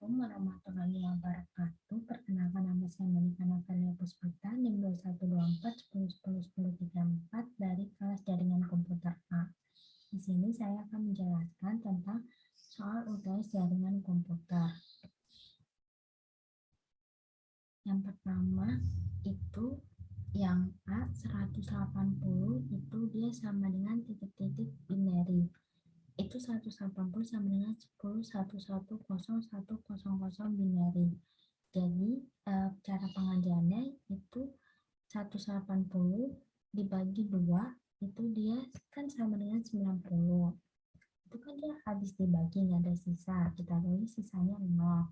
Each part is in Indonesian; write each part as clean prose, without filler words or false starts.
Assalamualaikum warahmatullahi wabarakatuh. Perkenalkan nama saya Monika Natalia Puspita, NIM 2124 dari kelas jaringan komputer A. Di sini saya akan menjelaskan tentang soal UTS jaringan komputer. Yang pertama itu yang A 180 itu dia sama dengan titik-titik binary. Itu 180 sama dengan 10 11 0 1 0 binary. Jadi cara pengajarannya itu 180 dibagi 2 itu dia kan sama dengan 90. Itu kan dia habis dibagi nggak ada sisa, kita tulis sisanya 0.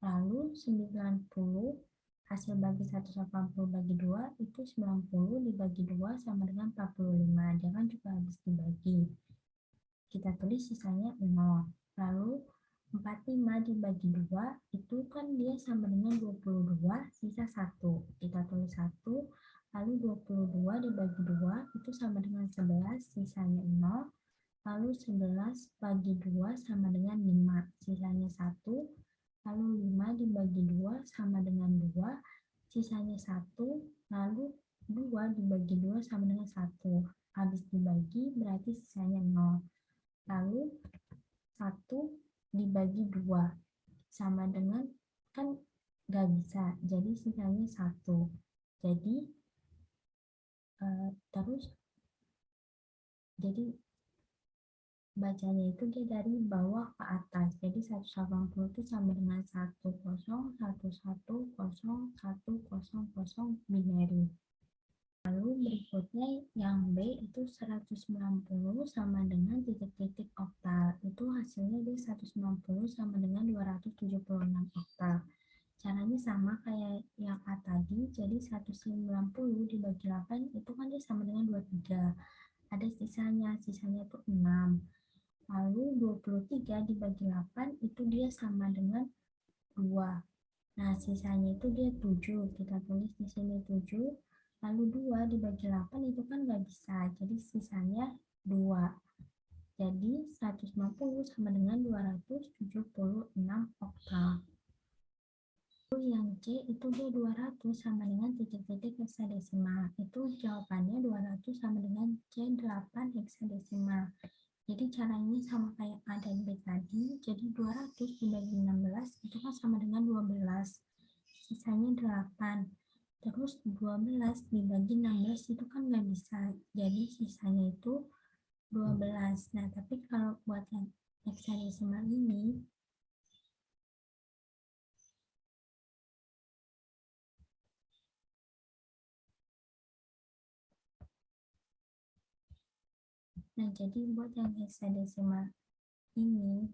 Lalu 90 hasil bagi 180 bagi 2 itu 90 dibagi 2 sama dengan 45. Dia kan juga habis dibagi. Kita tulis sisanya 0. Lalu 45 dibagi 2 itu kan dia sama dengan 22, sisa 1. Kita tulis 1. Lalu 22 dibagi 2 itu sama dengan 11, sisanya 0. Lalu 11 bagi 2 sama dengan 5, sisanya 1. Lalu 5 dibagi 2 sama dengan 2, sisanya 1. Lalu 2 dibagi 2 sama dengan 1. Habis dibagi berarti sisanya 0. Lalu 1 dibagi 2 sama dengan, kan gak bisa, jadi sisanya 1. Jadi bacanya itu dia dari bawah ke atas. Jadi 180 itu sama dengan 10 11 0 1 0 binary. Lalu berikutnya yang B itu 190 sama dengan titik-titik oktal. Itu hasilnya dia 190 sama dengan 276 oktal. Caranya sama kayak yang A tadi, jadi 190 dibagi 8 itu kan dia sama dengan 23. Ada sisanya itu 6. Lalu 23 dibagi 8 itu dia sama dengan 2. Nah, sisanya itu dia 7. Kita tulis di sini 7. Lalu 2 dibagi 8 itu kan nggak bisa. Jadi sisanya 2. Jadi 150 sama dengan 276 oktal. Yang C itu dia 200 sama dengan titik-titik heksadesimal. Itu jawabannya 200 sama dengan C8 heksadesimal. Jadi caranya sama kayak A dan B tadi. Jadi 200 dibagi 16 itu kan sama dengan 12. Sisanya 8. Terus 12 dibagi 16 itu kan nggak bisa. Jadi sisanya itu 12. Nah, tapi kalau buat yang heksadesimal ini, nah jadi buat yang heksadesimal ini,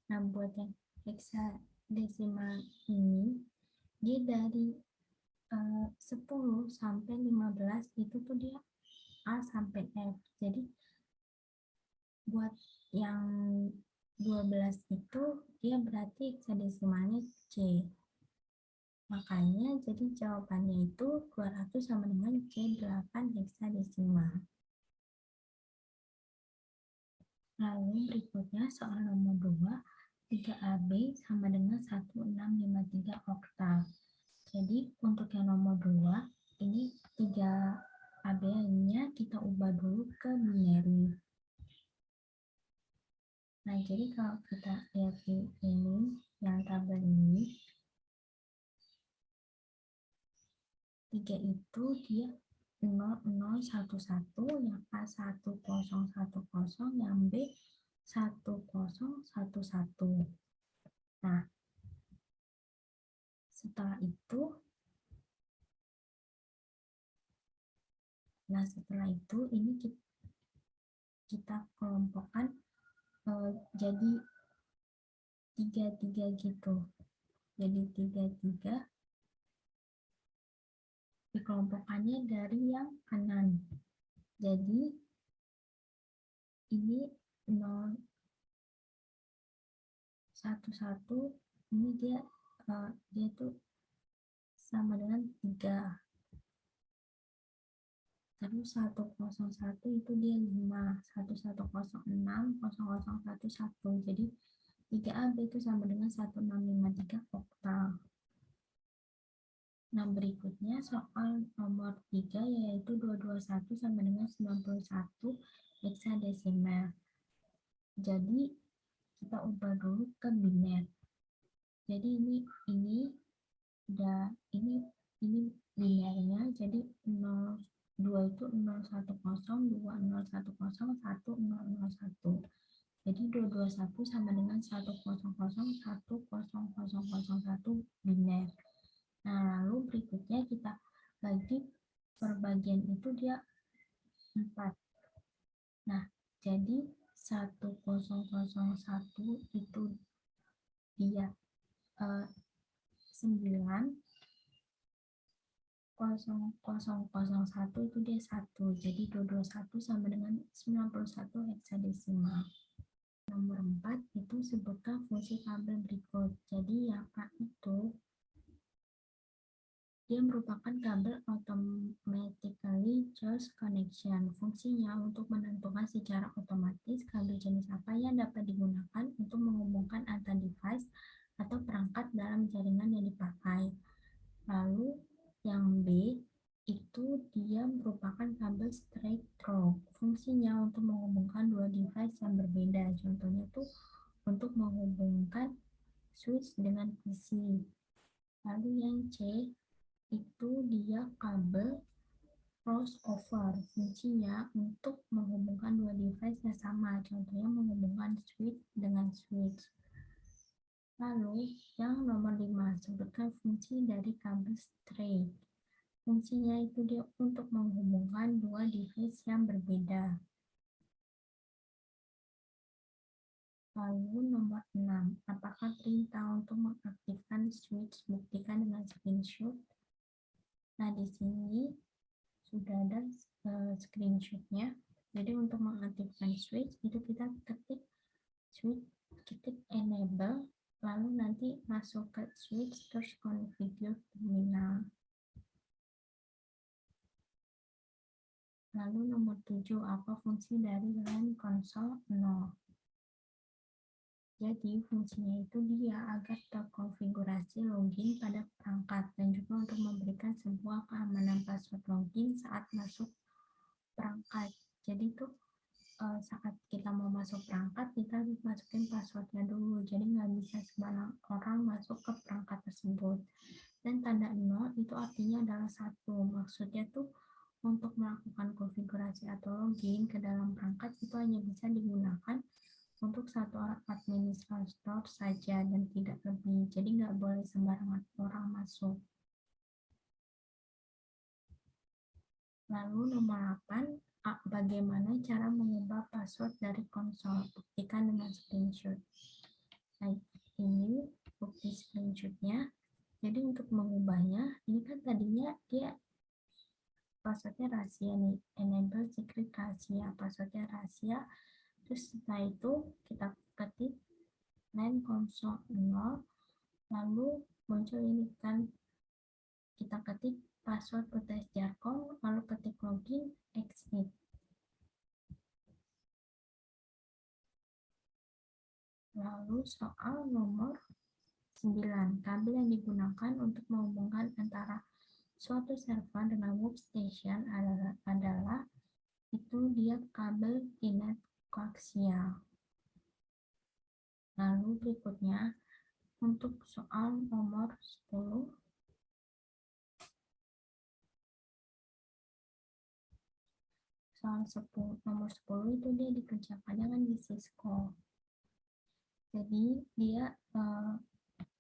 nah buat yang heksadesimal ini, dia dari 10 sampai 15 itu tuh dia A sampai F. Jadi buat yang 12 itu dia berarti heksadesimalnya C. Makanya jadi jawabannya itu 200 sama dengan C8 heksadesimal. Lalu berikutnya soal nomor 2, 3AB sama dengan 1653 oktal. Jadi untuk yang nomor 2, ini 3AB-nya kita ubah dulu ke binary. Nah, jadi kalau kita lihat di ini, yang tabel ini, 3 itu dia 0011, yang A 1010, yang B 1011. Nah, setelah itu ini kita kelompokkan jadi 3 gitu. Jadi 3 dikelompokkannya dari yang kanan. Jadi ini 011, ini dia tuh sama dengan 3. Terus 101 itu dia 5, 1106, 0011, 1. Jadi 3AB itu sama dengan 1653 oktal. Nah, berikutnya soal nomor 3 yaitu 221 sama dengan 91 hexadesimal. Jadi kita ubah dulu ke biner. Jadi ini udah ini binernya, jadi 2 itu 010, 2010, 1001. Jadi 221 sama dengan 100, 1001 biner. Nah, lalu berikutnya kita bagi perbagian itu dia 4. Nah, jadi 1001 itu dia 9, 0001 itu dia 1. Jadi 221 sama dengan 91 hexadesimal. Nomor 4 itu sebutkan fungsi tabel berikut. Jadi yang A itu dia merupakan kabel automatically choose connection. Fungsinya untuk menentukan secara otomatis kabel jenis apa yang dapat digunakan untuk menghubungkan antar device atau perangkat dalam jaringan yang dipakai. Lalu yang B itu dia merupakan kabel straight through. Fungsinya untuk menghubungkan dua device yang berbeda. Contohnya tuh untuk menghubungkan switch dengan PC. Lalu yang C itu dia kabel crossover. Fungsinya untuk menghubungkan dua device yang sama. Contohnya menghubungkan switch dengan switch. Lalu yang nomor 5, sebutkan fungsi dari kabel straight. Fungsinya itu dia untuk menghubungkan dua device yang berbeda. Lalu nomor 6, apakah perintah untuk mengaktifkan switch? Buktikan dengan screenshot. Nah, di sini sudah ada screenshotnya. Jadi untuk mengaktifkan switch itu kita ketik switch, ketik enable, lalu nanti masuk ke switch terus configure terminal. Lalu nomor 7, apa fungsi dari LAN console 0? Jadi fungsinya itu dia agar terkonfigurasi login pada perangkat dan juga untuk memberikan sebuah keamanan password login saat masuk perangkat. Jadi tuh saat kita mau masuk perangkat kita harus masukin passwordnya dulu. Jadi nggak bisa sembarang orang masuk ke perangkat tersebut. Dan tanda 0 itu artinya adalah 1. Maksudnya tuh untuk melakukan konfigurasi atau login ke dalam perangkat itu hanya bisa digunakan untuk satu orang administrator saja dan tidak lebih. Jadi nggak boleh sembarangan orang masuk. Lalu nomor 8, bagaimana cara mengubah password dari konsol? Buktikan dengan screenshot. Nah, ini bukti screenshotnya. Jadi untuk mengubahnya, ini kan tadinya dia passwordnya rahasia nih, enable secret rahasia, passwordnya rahasia. Terus setelah itu kita ketik LAN console 0, lalu muncul ini kan kita ketik password UTS Jargon, lalu ketik login, exit. Lalu soal nomor 9, kabel yang digunakan untuk menghubungkan antara suatu server dengan workstation adalah itu dia kabel Ethernet koaksial. Lalu berikutnya untuk soal nomor 10, soal nomor 10 itu dia dikerjakan dengan di Cisco. Jadi dia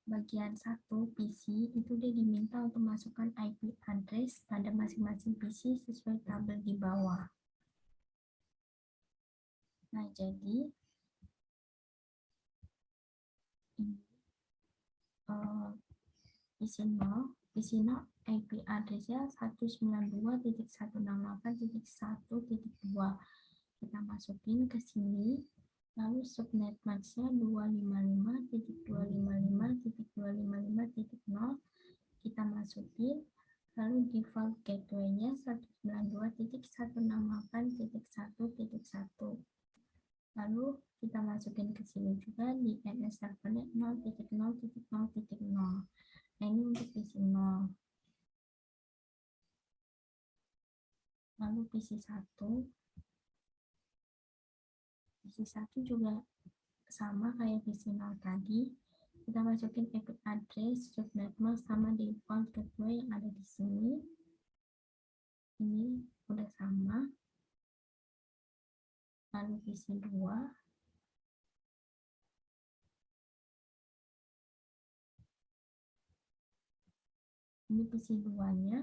bagian 1 PC itu dia diminta untuk masukkan IP address pada masing-masing PC sesuai tabel di bawah. Nah, jadi PC 0 IP addressnya 192.168.1.2. Kita masukin ke sini, lalu subnet max-nya 255.255.255.0 kita masukin, Lalu default gateway-nya 192.168.1.1. Lalu kita masukin ke sini juga di NS servernya 0.0.0.0. Nah, ini untuk PC 0. Lalu PC 1 juga sama kayak PC 0 tadi. Kita masukin IP address, subnetmask sama default gateway yang ada di sini. Ini udah sama. Lalu PC 2. Ini PC 2-nya.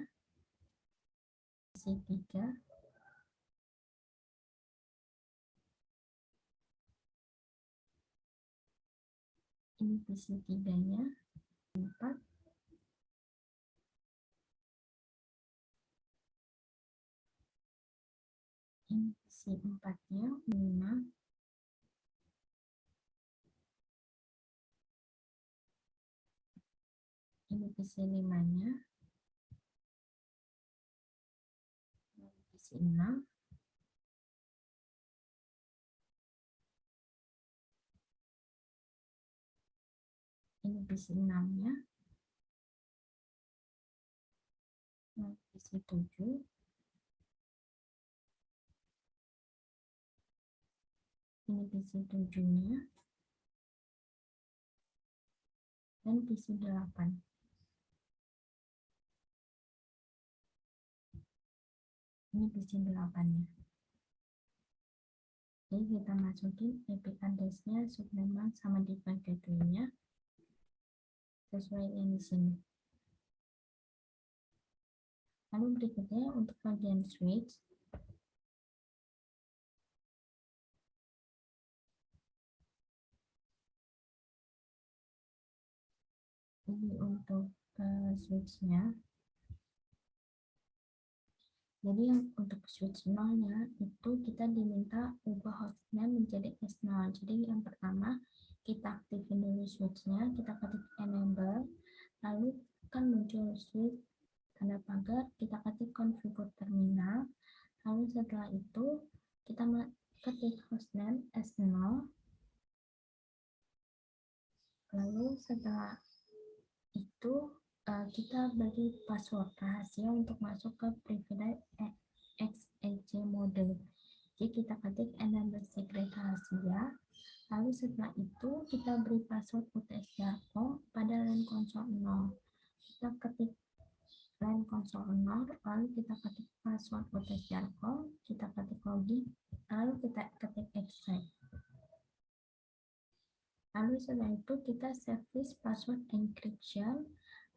PC 3. Ini PC 3-nya. 4. Ini PC 4-nya. 5. Ini PC 5-nya. PC 6. Ini PC 6-nya. PC 7. Ini PC 7-nya. Dan PC 8. Ini PC 8-nya. Jadi kita masukin IP address-nya, subnetmask sama default gateway-nya sesuai yang di sini. Lalu berikutnya untuk bagian switch, ini untuk switch-nya. Jadi yang untuk switch 0-nya itu kita diminta ubah hostnya menjadi S0. Jadi yang pertama kita aktifin dulu switch-nya, kita ketik enable, lalu kan muncul switch tanda pagar, kita ketik configure terminal, lalu setelah itu kita ketik hostname S0, lalu setelah itu kita beri password rahasia untuk masuk ke privilege XEC mode. Jadi kita ketik enable secret rahasia, lalu setelah itu kita beri password UTS Jarko pada LAN console 0. Kita ketik LAN console 0, lalu kita ketik password UTS Jarko, kita ketik login, lalu kita ketik exit. Lalu setelah itu kita service password encryption.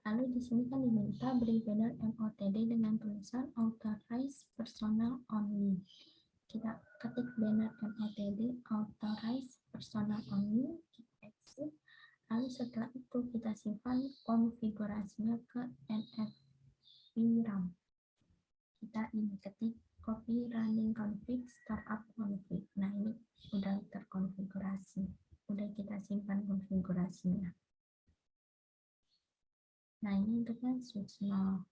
Lalu di sini kan diminta beri banner MOTD dengan tulisan authorized personal only. Kita ketik banner MOTD authorized personal only, kita exit. Lalu setelah itu kita simpan konfigurasinya ke NFV RAM. Kita ini ketik copy running config startup config. Nah, ini udah terkonfigurasi. Udah kita simpan konfigurasinya. Nah, ini untuk yang switch 0.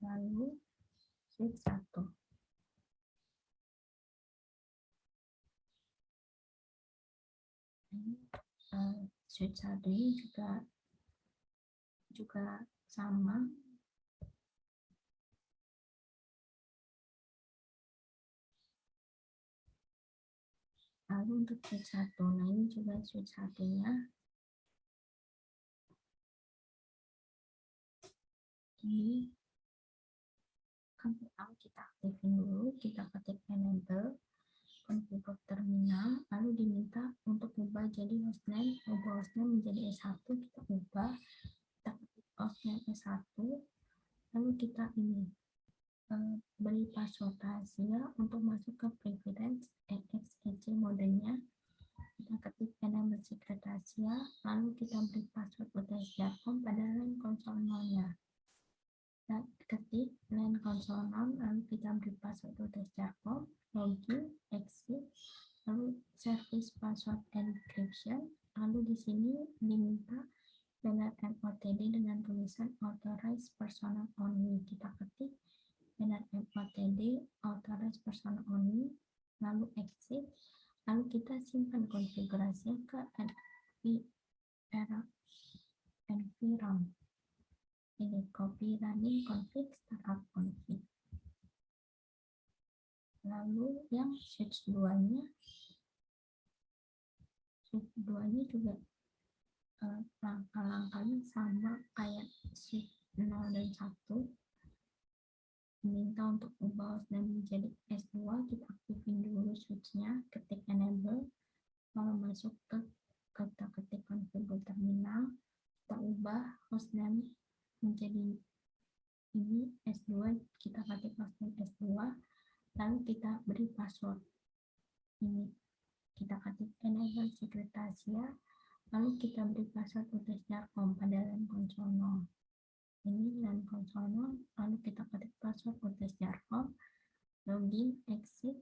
Lalu switch 1. Ini switch 1 ini juga sama. Lalu untuk switch 1, nah ini juga switch 1-nya. Ini kan pertama kita aktifin dulu, kita ketik enable, configure terminal, lalu diminta untuk ubah jadi hostname, ubah hostname menjadi S1, kita ubah, kita ketik hostname S1, lalu kita ini beri password rahasia untuk masuk ke privilege XEC modenya. Kita ketik enable secret rahasia, lalu kita beri password UTS Jarko pada LAN console 0-nya. Kita ketik LAN console 0, lalu kita beri password UTS Jarko, login, exit, lalu service password encryption, lalu di sini diminta banner MOTD dengan tulisan authorized personnel only. Kita ketik banner MOTD authorized personnel only, lalu exit, lalu kita simpan konfigurasinya ke environment. Ini copy running config startup config. Lalu yang switch 2-nya juga langkah-langkahnya sama kayak switch 0 dan 1. Minta untuk ubah dan menjadi S2, kita aktifin dulu switch-nya, ketik enable, lalu masuk ke kita ketik configure terminal, kita ubah hostname menjadi ini S2, kita ketik hostname S2, lalu kita beri password. Ini kita ketik enable secret rahasia, lalu kita beri password utils.com pada line console. Ini line console, lalu kita ketik password utils.com, login, exit,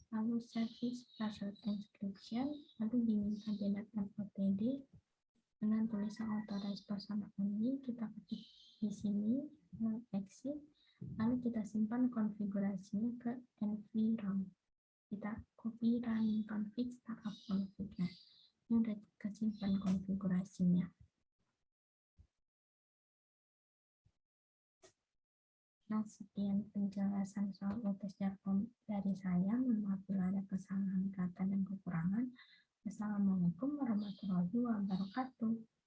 lalu service password encryption, lalu diminta banner MOTD dengan tulisan authorized personnel only, kita ketik di sini, lalu exit, lalu kita simpan konfigurasinya ke environment. Kita copy running config startup config. Nah, ini udah kesimpan konfigurasinya. Nah, sekian penjelasan soal utils.com dari saya. Mohon maaf bila ada kesalahan kata dan kekurangan. Wassalamualaikum warahmatullahi wabarakatuh.